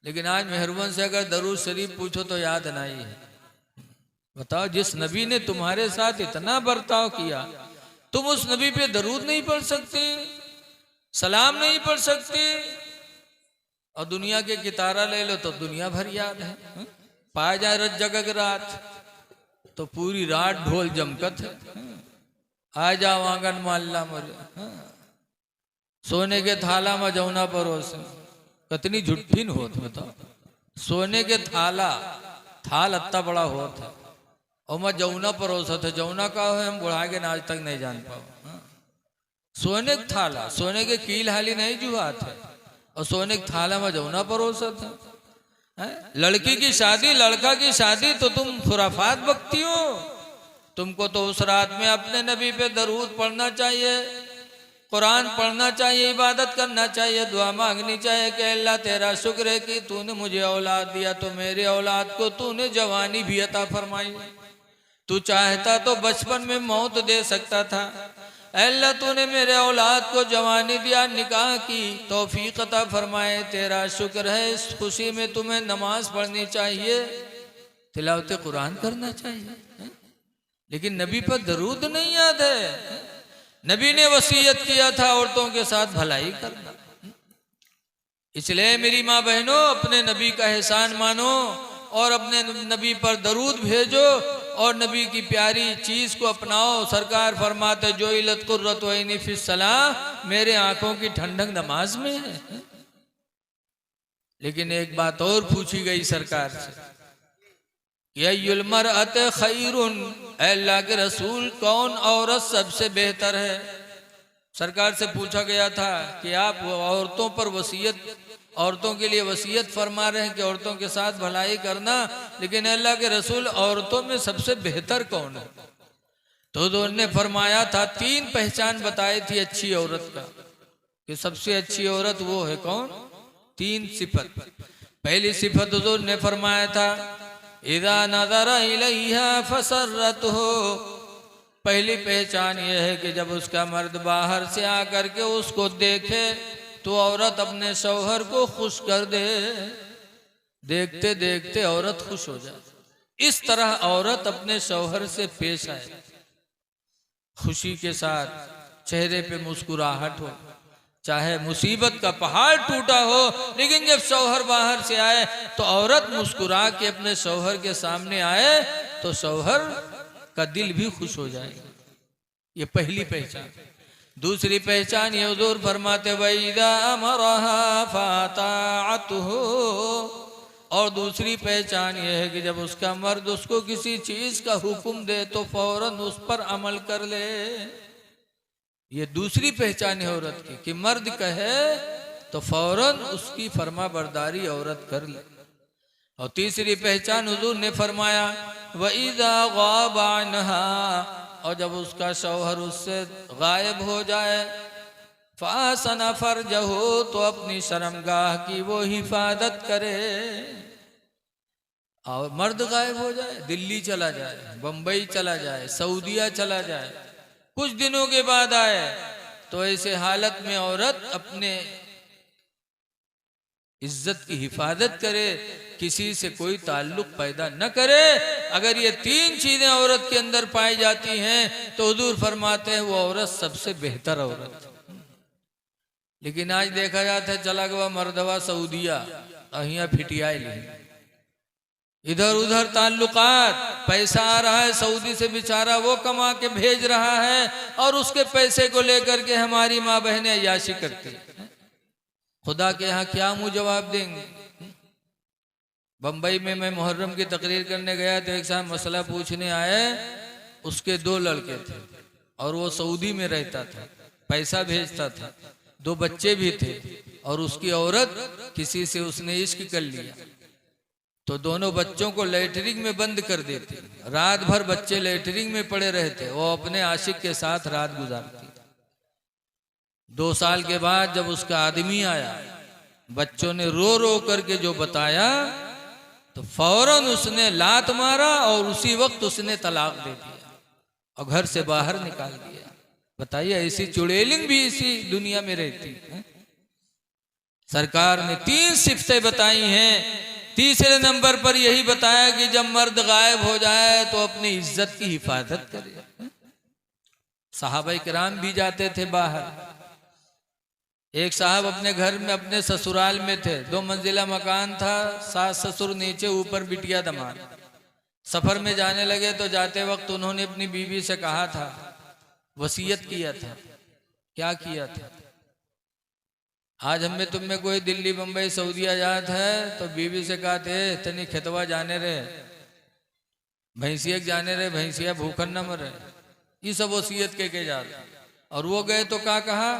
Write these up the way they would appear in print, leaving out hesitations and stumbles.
लेकिन आज मेहरबान से अगर दरूद शरीफ पूछो तो याद नहीं है। बताओ, जिस नबी ने तुम्हारे साथ इतना बर्ताव किया, तुम उस नबी पे दरूद नहीं पढ़ सकते, सलाम नहीं पढ़ सकते। और दुनिया के कितारा ले लो तो दुनिया भर याद है। पाया जाए रज जगग रात, तो पूरी रात ढोल जमकत है। आ जाओ आंगन माल्ला मरे, सोने के थाला में जौना परोस, कितनी झुट्ठीन होत बताओ। सोने के थाल अत्ता बड़ा होत है और मैं जौना परोसत है। जौना का है हम बुढ़ा के आज तक नहीं जान पाओ। सोने के थाला, सोने के कील हाली नहीं जुआत है, और सोने के थाला में जौना परोसत है। लड़की की शादी, लड़का की शादी तो तुम खुराफात बकती हो। तुमको तो उस रात में अपने नबी पे दरूद पढ़ना चाहिए, कुरान पढ़ना चाहिए, इबादत करना चाहिए, दुआ मांगनी चाहिए कि अल्लाह तेरा शुक्र है कि तूने मुझे औलाद दिया, तो मेरे औलाद को तूने जवानी भी अता फरमाई। तू चाहता तो बचपन में मौत दे सकता था, अल्लाह तूने मेरे औलाद को जवानी दिया, निकाह की तौफीक अता फरमाए, तेरा शुक्र है। इस खुशी में तुम्हें नमाज पढ़नी चाहिए, तिलावत कुरान करना चाहिए, लेकिन नबी पर दरूद नहीं याद है। नबी ने वसीयत किया था औरतों के साथ भलाई करना। इसलिए मेरी माँ बहनों, अपने नबी का एहसान मानो और अपने नबी पर दरूद भेजो और नबी की प्यारी चीज को अपनाओ। सरकार फरमाते जो इलत कुर्रत वैनी फिस सलाह, मेरे आंखों की ठंडक नमाज में है। लेकिन एक बात और पूछी गई सरकार से, यमरअत खैरुन, अल्लाह के रसूल कौन औरत सबसे बेहतर है। सरकार से पूछा गया था कि आप औरतों पर वसीयत, औरतों के लिए वसीयत फरमा रहे हैं कि औरतों के साथ भलाई करना, लेकिन अल्लाह के रसूल औरतों में सबसे बेहतर कौन है। तो उन्होंने फरमाया था, 3 पहचान बताई थी अच्छी औरत का, कि सबसे अच्छी औरत वो है कौन। 3 सिफत। पहली सिफत हुजूर ने फरमाया था, इदा नज़रा इलैहा फसर्रतहु, पहली पहचान यह है कि जब उसका मर्द बाहर से आकर के उसको देखे तो औरत अपने शौहर को खुश कर दे। देखते देखते औरत खुश हो जाए। इस तरह औरत अपने शौहर से पेश आए, खुशी के साथ, चेहरे पे मुस्कुराहट हो, चाहे मुसीबत का पहाड़ टूटा हो, लेकिन जब शौहर बाहर से आए तो औरत मुस्कुरा के अपने शौहर के सामने आए तो शौहर का दिल भी खुश हो जाएगा। ये पहली पहचान। दूसरी पहचान ये हुजूर फरमाते वैदा अमरहा फाताअतहु, और दूसरी पहचान यह है कि जब उसका मर्द उसको किसी चीज का हुक्म दे तो फौरन उस पर अमल कर ले। ये दूसरी पहचान है औरत की, कि मर्द कहे तो फौरन उसकी फरमा बरदारी औरत कर ले। और तीसरी पहचान हुजूर ने फरमाया वइज़ा ग़ाबा अन्हा, और जब उसका शौहर उससे गायब हो जाए, फ़ासना फ़रजहु, तो अपनी शर्मगाह की वो हिफाजत करे। और मर्द गायब हो जाए, दिल्ली चला जाए, बम्बई चला जाए, सऊदीया चला जाए, कुछ दिनों के बाद आए, तो ऐसे हालत में औरत अपने इज्जत की हिफाजत करे, किसी से कोई ताल्लुक पैदा न करे। अगर ये 3 चीजें औरत के अंदर पाई जाती हैं तो हुजूर फरमाते हैं वो औरत सबसे बेहतर औरत। लेकिन आज देखा जाता है चला गया मर्दवा सऊदीया, अहिया फिटियाई ली, इधर उधर ताल्लुकात, पैसा आ रहा है सऊदी से, बेचारा वो कमा के भेज रहा है और उसके पैसे को लेकर के हमारी माँ बहनें अय्याशी करती हैं। खुदा के यहाँ क्या मुँह जवाब देंगे। बम्बई में मैं मुहर्रम की तकरीर करने गया तो एक साहब मसला पूछने आए, उसके 2 लड़के थे और वो सऊदी में रहता था, पैसा भेजता था, 2 बच्चे भी थे, और उसकी औरत किसी से उसने इश्क कर लिया, तो दोनों बच्चों को लैट्रिन में बंद कर देते, रात भर बच्चे लैट्रिन में पड़े रहते, वो अपने आशिक के साथ रात गुजारती। 2 साल के बाद जब उसका आदमी आया, बच्चों ने रो रो करके जो बताया, तो फौरन उसने लात मारा और उसी वक्त उसने तलाक दे दिया और घर से बाहर निकाल दिया। बताइए, ऐसी चुड़ैलिन भी इसी दुनिया में रहती है। सरकार ने 3 सिफतें बताई हैं। तीसरे नंबर पर यही बताया कि जब मर्द गायब हो जाए तो अपनी इज्जत की हिफाजत करे। सहाबा किराम भी जाते थे बाहर। एक साहब अपने घर में अपने ससुराल में थे, 2 मंजिला मकान था, सास ससुर नीचे, ऊपर बिटिया दमाद। सफर में जाने लगे तो जाते वक्त उन्होंने अपनी बीवी से कहा था, वसीयत किया था। क्या किया था? आज हमें तुम में कोई दिल्ली बम्बई सऊदीया जात है तो बीवी से कहा थे तनी खेतवा जाने रहे, भैंसिया जाने रहे, भैंसिया भूखन न मरे। ये सब वसीयत के जाते। और वो गए तो क्या कहा?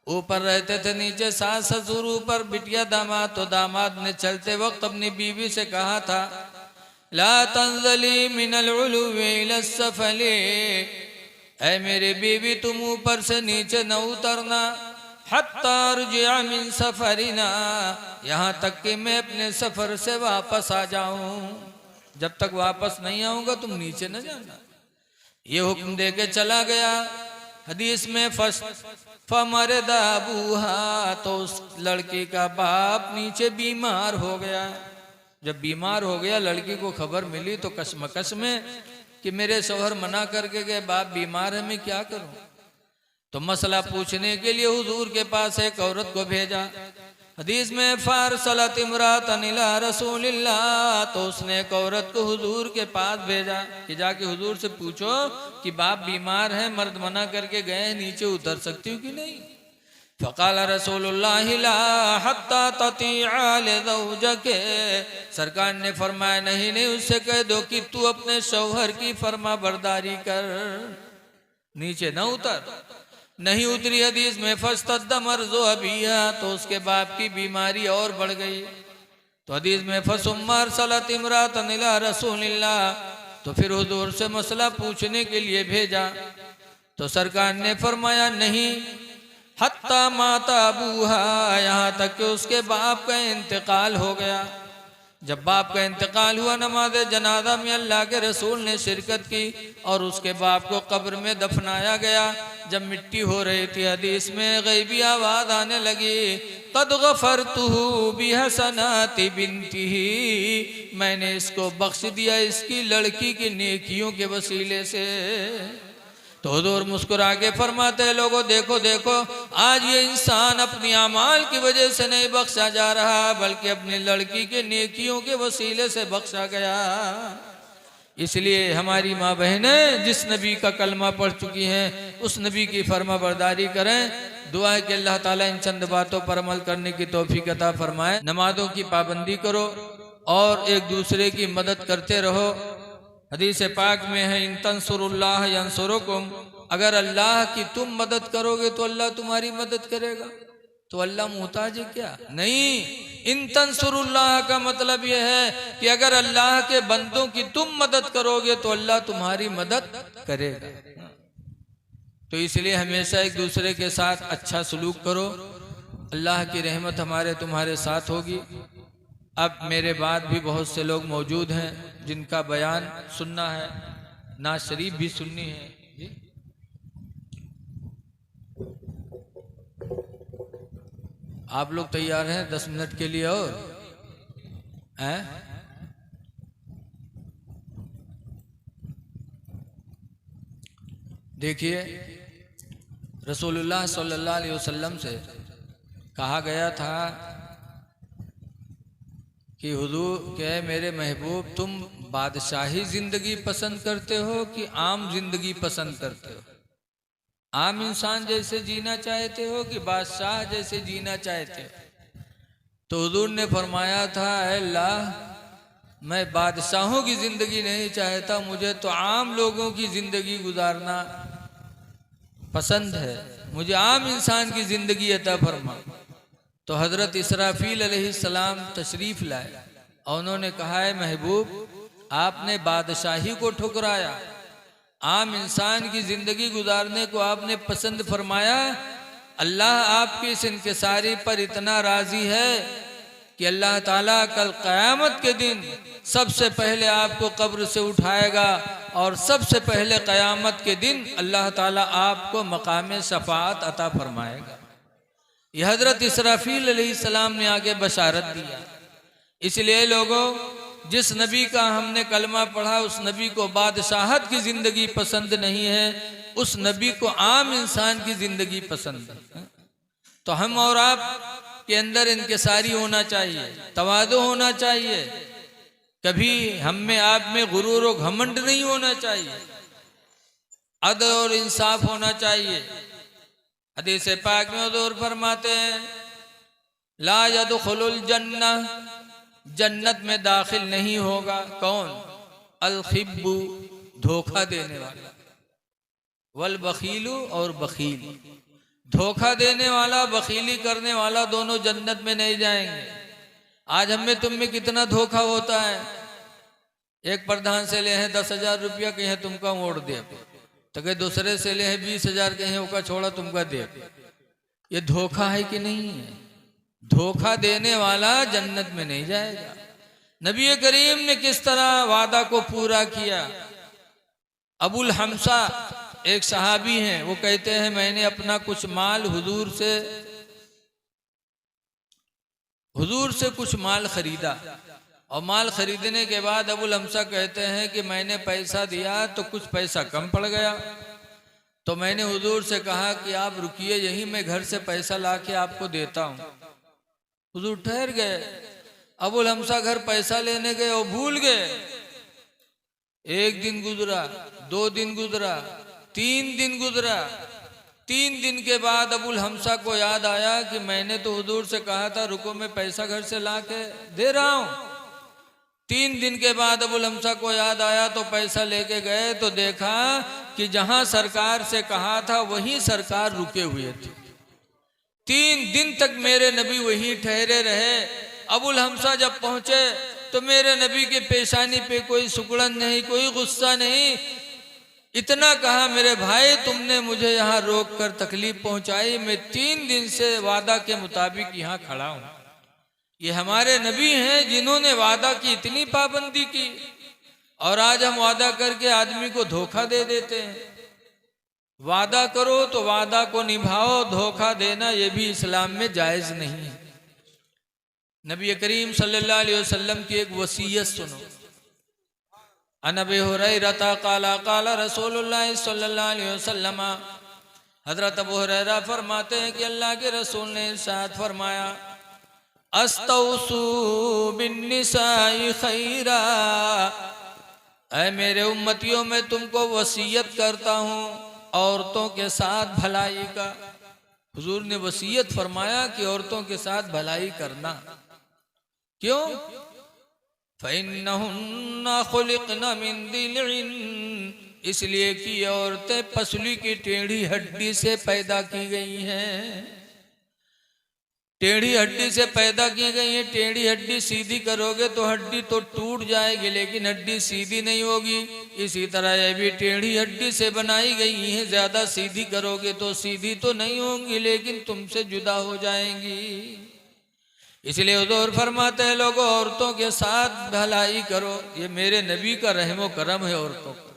ऊपर रहते थे नीचे सास ससुर, ऊपर बिटिया दामाद। तो दामाद ने चलते वक्त अपनी बीवी से कहा था, ला तंजली मिनल उलुवी इला सफली, ऐ मेरी बीवी तुम ऊपर से नीचे न उतरना, हत्ता रुजिअ मिन सफरिना, यहाँ तक कि मैं अपने सफर से वापस आ जाऊं। जब तक वापस नहीं आऊंगा तुम नीचे न जाना। ये हुक्म दे के चला गया। हदीस में फमरदा अबूहा, तो उस लड़की का बाप नीचे बीमार हो गया। जब बीमार हो गया, लड़की को खबर मिली तो कशमकश में कि मेरे शौहर मना करके गए, बाप बीमार है, मैं क्या करूं? तो मसला पूछने के लिए हुजूर के पास एक औरत को भेजा। हदीस में फारसलत इमरातन इला रसूलिल्लाह, तो उसने एक औरत को हुजूर के पास भेजा कि जाके हुजूर से पूछो कि बाप बीमार है, मर्द मना करके गए, नीचे उतर सकती हूँ कि नहीं? फ़क़ाल रसूलुल्लाह ला हत्ता ततीअ लिज़ौजके, सरकार ने फरमाया नहीं नहीं, उससे कह दो कि तू अपने शौहर की फरमा बरदारी कर, नीचे न उतर। नहीं उतरी। हदीस में फस्तद्द मर्ज़ु अबिहा, तो उसके बाप की बीमारी और बढ़ गई। तो हदीस में फसुम्मा अरसलत इमरातन इला रसूलिल्लाह, तो फिर हुजूर से मसला पूछने के लिए भेजा। तो सरकार ने फरमाया नहीं, हत्ता माता अबूहा, यहाँ तक कि उसके बाप का इंतकाल हो गया। जब बाप का इंतकाल हुआ, नमाज जनाजा में अल्लाह के रसूल ने शिरकत की और उसके बाप को कब्र में दफनाया गया। जब मिट्टी हो रही थी, हदीस में गैबी आवाज़ आने लगी, कद गफरतुहु बिहसनाति बिन्तिही, मैंने इसको बख्श दिया इसकी लड़की की नेकियों के वसीले से। तो हुजूर मुस्कुरा के फरमाते हैं, लोगों देखो देखो, आज ये इंसान अपनी अमाल की वजह से नहीं बख्शा जा रहा, बल्कि अपनी लड़की के नेकियों के वसीले से बख्शा गया। इसलिए हमारी माँ बहनें जिस नबी का कलमा पढ़ चुकी हैं, उस नबी की फरमा बरदारी करें। दुआ है कि अल्लाह ताला इन चंद बातों पर अमल करने की तौफीक अता फरमाए। नमाजों की पाबंदी करो और एक दूसरे की मदद करते रहो। हदीस पाक में है, इन तंसुरुल्लाह यंसुरुकुम, अगर अल्लाह की तुम मदद करोगे तो अल्लाह तुम्हारी मदद करेगा। तो अल्लाह मुहताज है क्या? नहीं, इन तंसुरुल्लाह का मतलब यह है कि अगर अल्लाह के बंदों की तुम मदद करोगे तो अल्लाह तुम्हारी मदद करेगा। तो इसलिए हमेशा एक दूसरे के साथ अच्छा सलूक करो, अल्लाह की रहमत हमारे तुम्हारे साथ होगी। अब मेरे बाद भी बहुत से लोग मौजूद हैं जिनका बयान सुनना है, नाज शरीफ भी सुननी है। आप लोग तैयार हैं 10 मिनट के लिए? और हैं? देखिए, रसूलुल्लाह सल्लल्लाहु अलैहि वसल्लम से कहा गया था कि हुजूर के मेरे महबूब, तुम बादशाही जिंदगी पसंद करते हो कि आम जिंदगी पसंद करते हो? आम इंसान जैसे जीना चाहते हो कि बादशाह जैसे जीना चाहते हो? तो हुजूर ने फरमाया था, अल्लाह, मैं बादशाहों की जिंदगी नहीं चाहता, मुझे तो आम लोगों की जिंदगी गुजारना पसंद है, मुझे आम इंसान की जिंदगी अता फरमा। तो हजरत इसराफील अलैहिस्सलाम तशरीफ लाए और उन्होंने कहा, है महबूब, आपने बादशाही को ठुकराया, आम इंसान की जिंदगी गुजारने को आपने पसंद फरमाया। अल्लाह आपकी इस इंकिसारी पर इतना राजी है कि अल्लाह ताला कल क़यामत के दिन सबसे पहले आपको कब्र से उठाएगा और सबसे पहले क़यामत के दिन अल्लाह ताला आपको मकाम शफ़ाअत अता फरमाएगा। ये हजरत इसराफील अलैहिस्सलाम ने आगे बशारत दिया। इसलिए लोगों, जिस नबी का हमने कलमा पढ़ा उस नबी को बादशाहत की जिंदगी पसंद नहीं है, उस नबी को आम इंसान की जिंदगी पसंद है। तो हम और आप के अंदर इनकिसारी होना चाहिए, तवादु होना चाहिए, कभी हम में आप में गुरूर और घमंड नहीं होना चाहिए, अदल और इंसाफ होना चाहिए। हदीस पाक में हुजूर फरमाते हैं, ला यदखुलुल जन्नह, जन्नत में दाखिल नहीं होगा कौन? अल खिब्बु, धोखा देने वाला, वल बखीलु, और बखील। धोखा देने वाला, बखीली करने वाला दोनों जन्नत में नहीं जाएंगे। आज हम में तुम में कितना धोखा होता है। एक प्रधान से ले हैं 10,000 रुपया, कहे तुमका मोड़ दे, तो कहे दूसरे से ले हैं 20,000, कहे उसका छोड़ा तुमका दे। ये धोखा है कि नहीं है? धोखा देने वाला जन्नत में नहीं जाएगा। नबी करीम ने किस तरह वादा को पूरा किया। अबुल हमसा एक सहाबी हैं, वो कहते हैं मैंने अपना कुछ माल हुजूर से कुछ माल खरीदा, और माल खरीदने के बाद अबुल हमसा कहते हैं कि मैंने पैसा दिया तो कुछ पैसा कम पड़ गया, तो मैंने हुजूर से कहा कि आप रुकिए यहीं, मैं घर से पैसा ला के आपको देता हूँ। हुजूर ठहर गए। अबुल हमसा घर पैसा लेने गए और भूल गए। एक दिन गुजरा, 2 दिन गुजरा, 3 दिन गुजरा। 3 दिन के बाद अबुल हमसा को याद आया कि मैंने तो हुजूर से कहा था रुको मैं पैसा घर से ला के दे रहा हूँ। 3 दिन के बाद अबुल हमसा को याद आया तो पैसा लेके गए, तो देखा कि जहां सरकार से कहा था वहीं सरकार रुके हुए थे। 3 दिन तक मेरे नबी वहीं ठहरे रहे। अबुल हमसा जब पहुंचे तो मेरे नबी के पेशानी पे कोई सुकड़न नहीं, कोई गुस्सा नहीं। इतना कहा मेरे भाई तुमने मुझे यहाँ रोक कर तकलीफ पहुंचाई, मैं 3 दिन से वादा के मुताबिक यहाँ खड़ा हूँ। ये हमारे नबी हैं जिन्होंने वादा की इतनी पाबंदी की, और आज हम वादा करके आदमी को धोखा दे देते हैं। वादा करो तो वादा को निभाओ, धोखा देना ये भी इस्लाम में जायज नहीं है। नबी करीम सल्लल्लाहु अलैहि वसल्लम की एक वसीयत सुनो। अन अबी हुरैरा क़ाला क़ाला रसूलुल्लाह सल्लल्लाहु अलैहि वसल्लम, हजरत अबू हुरैरा फरमाते हैं कि अल्लाह के रसूल ने इरशाद फरमाया, अस्तौसू बिन्निसाई खैरा, ऐ मेरे उम्मतियों में तुमको वसीयत करता हूँ औरतों के साथ भलाई का। हुजूर ने वसीयत फरमाया कि औरतों के साथ भलाई करना। क्यों? फ़इन्नहुन्ना खुलिक़ना मिन दिलिन, इसलिए कि औरतें पसली की टेढ़ी हड्डी से पैदा की गई हैं। टेढ़ी हड्डी से पैदा की गई है। टेढ़ी हड्डी सीधी करोगे तो हड्डी तो टूट जाएगी, लेकिन हड्डी सीधी नहीं होगी। इसी तरह ये भी टेढ़ी हड्डी से बनाई गई है। ज्यादा सीधी करोगे तो सीधी तो नहीं होंगी, लेकिन तुमसे जुदा हो जाएंगी। इसलिए हुजूर फरमाते हैं लोगों औरतों के साथ भलाई करो। ये मेरे नबी का रहमो करम है औरतों का।